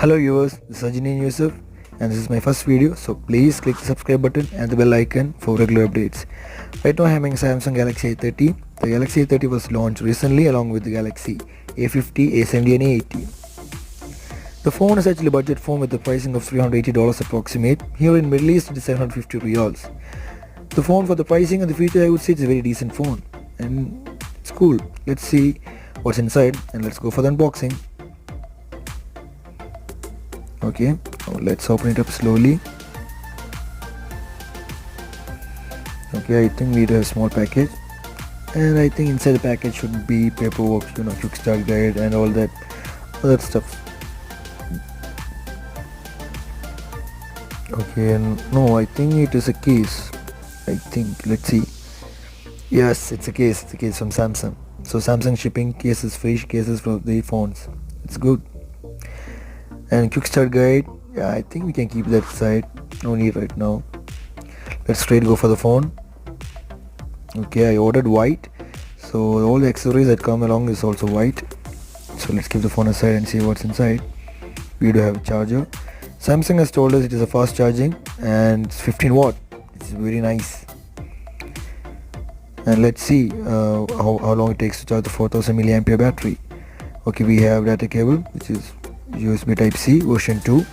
Hello viewers, this is Ajay Yusuf and this is my first video, so please click the subscribe button and the bell icon for regular updates. Right now I am having Samsung Galaxy A30. The Galaxy A30 was launched recently along with the Galaxy A50, A70 and A80. The phone is actually a budget phone with the pricing of $380 approximate. Here in Middle East it is 750 riyals. The phone for the pricing and the feature, I would say it's a very decent phone and it's cool. Let's see what's inside and let's go for the unboxing. Okay, now let's open it up slowly. Okay, I think we do a small package, and I think inside the package should be paperwork, quick start guide and all that stuff. Okay, and no, I think it is a case. I think, let's see. Yes, it's a case from Samsung. So Samsung shipping cases, free cases for the phones. It's good. And quick start guide, yeah, I think we can keep that aside, no need right now. Let's straight go for the phone. Okay, I ordered white, so all the accessories that come along is also white. So let's keep the phone aside and see what's inside. We do have a charger. Samsung has told us it is a fast charging and it's 15 watt. It's very nice. And let's see how long it takes to charge the 4000 milliampere battery. Okay, we have data cable, which is USB Type-C version 2,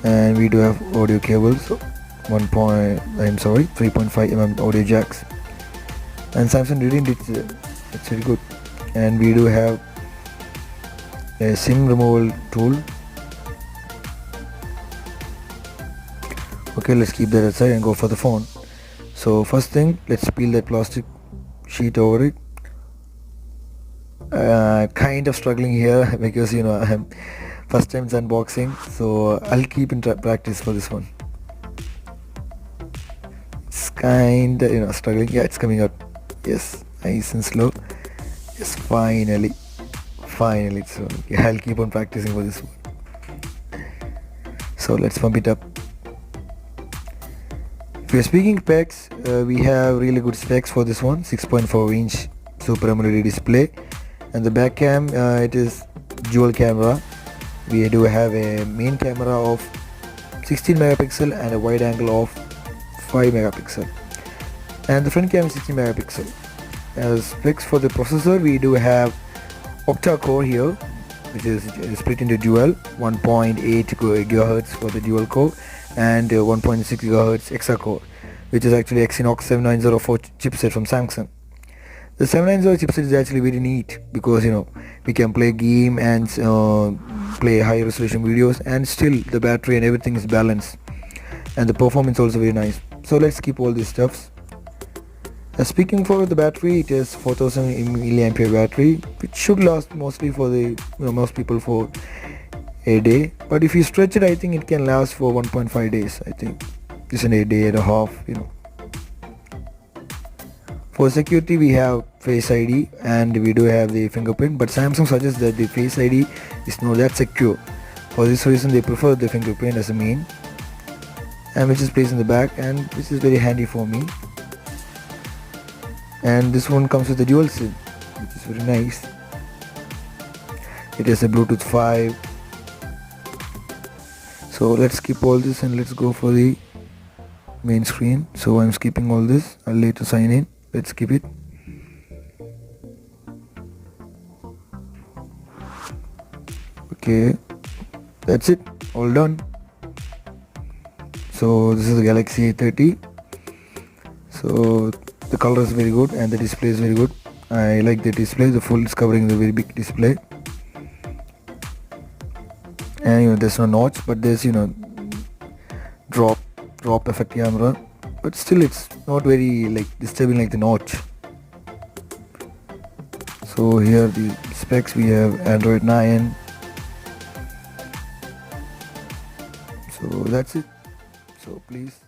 and we do have audio cables, 3.5mm audio jacks, and Samsung really did it's very good. And we do have a SIM removal tool. Okay, let's keep that aside and go for the phone. So first thing, let's peel that plastic sheet over it. Kind of struggling here because I'm first time it's unboxing, so I'll keep in practice for this one. It's kind of struggling. Yeah, it's coming out. Yes, nice and slow. Yes, finally it's okay. I'll keep on practicing for this one. So let's pump it up. If we're speaking specs, we have really good specs for this one. 6.4-inch Super AMOLED display. And the back cam, it is dual camera. We do have a main camera of 16 megapixel and a wide angle of 5 megapixel. And the front cam is 16 megapixel. As specs for the processor, we do have octa core here, which is split into dual, 1.8 GHz for the dual core and 1.6 GHz hexa core, which is actually Exynos 7904 chipset from Samsung. The 790 chipset is actually very neat because we can play game and play high resolution videos, and still the battery and everything is balanced, and the performance also very nice. So let's keep all these stuffs. Speaking for the battery, it is 4000 milliampere battery, which should last mostly for the most people for a day, but if you stretch it, I think it can last for 1.5 days. I think this is a day and a half. For security, we have Face ID and we do have the fingerprint, but Samsung suggests that the Face ID is not that secure. For this reason, they prefer the fingerprint as a main, and which is placed in the back, and which is very handy for me. And this one comes with a dual SIM, which is very nice. It has a Bluetooth 5. So let's skip all this and let's go for the main screen. So I'm skipping all this. I'll later sign in. Let's skip it. Okay, that's it, all done. So this is the Galaxy A30. So the color is very good and the display is very good. I like the display. The full is covering the very big display, and there's no notch, but there's drop effect camera, but still it's not very disturbing like the notch. So here the specs, we have Android 9. So that's it. So please